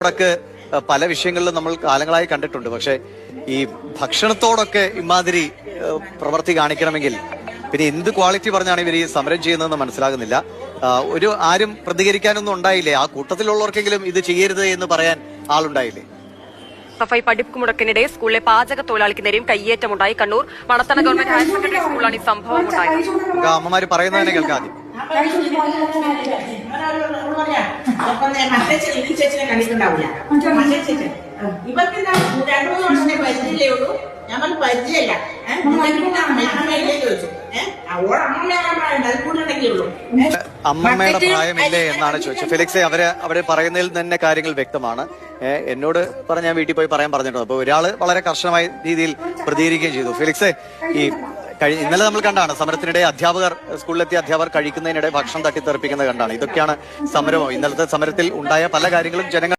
ൊക്കെ പല വിഷയങ്ങളിലും നമ്മൾ കാലങ്ങളായി കണ്ടിട്ടുണ്ട്. പക്ഷെ ഈ ഭക്ഷണത്തോടൊക്കെ ഇമാതിരി പ്രവൃത്തി കാണിക്കണമെങ്കിൽ പിന്നെ എന്ത് ക്വാളിറ്റി പറഞ്ഞാണ് ഇവർ ഈ സമരം ചെയ്യുന്നതെന്ന് മനസ്സിലാകുന്നില്ല. ആരും പ്രതികരിക്കാനൊന്നും ഉണ്ടായില്ലേ? ആ കൂട്ടത്തിലുള്ളവർക്കെങ്കിലും ഇത് ചെയ്യരുത് എന്ന് പറയാൻ ആളുണ്ടായില്ലേ? സഫായി പഠിപ്പ് മുടക്കിനിടെ സ്കൂളിലെ പാചക തൊഴിലാളിക്ക് നേരെയും കയ്യേറ്റമുണ്ടായി. Kannur Manathana government higher secondary സ്കൂളിലാണ് ഈ സംഭവം ഉണ്ടായത്. അമ്മമാര് പറയുന്നതിനെ കേൾക്കാം. ചേച്ചിനെ കണ്ടിട്ടുണ്ടാവില്ല. ഇവർക്ക് 2-3 വർഷത്തെ പരിചയമല്ലേ ഉള്ളൂ. ഞാൻ പറഞ്ഞു പരിചയമില്ല. ചോദിച്ചു അമ്മമ്മയുടെ പ്രായമില്ലേ എന്നാണ് ചോദിച്ചത്. ഫെലിക്സെ അവര് പറയുന്നതിൽ തന്നെ കാര്യങ്ങൾ വ്യക്തമാണ്. എന്നോട് പറഞ്ഞ ഞാൻ വീട്ടിൽ പോയി പറയാൻ പറഞ്ഞിട്ടുണ്ട്. അപ്പൊ ഒരാള് വളരെ കർശനമായ രീതിയിൽ പ്രതികരിക്കുകയും ചെയ്തു. ഫെലിക്സെ, ഇന്നലെ നമ്മൾ കണ്ടാണ് സമരത്തിനിടെ സ്കൂളിലെത്തിയ അധ്യാപകർ കഴിക്കുന്നതിനിടെ ഭക്ഷണം തട്ടിത്തെറിപ്പിക്കുന്നത് കണ്ടാണ്. ഇതൊക്കെയാണ് സമരമോ? ഇന്നലത്തെ സമരത്തിൽ ഉണ്ടായ പല കാര്യങ്ങളും ജനങ്ങൾ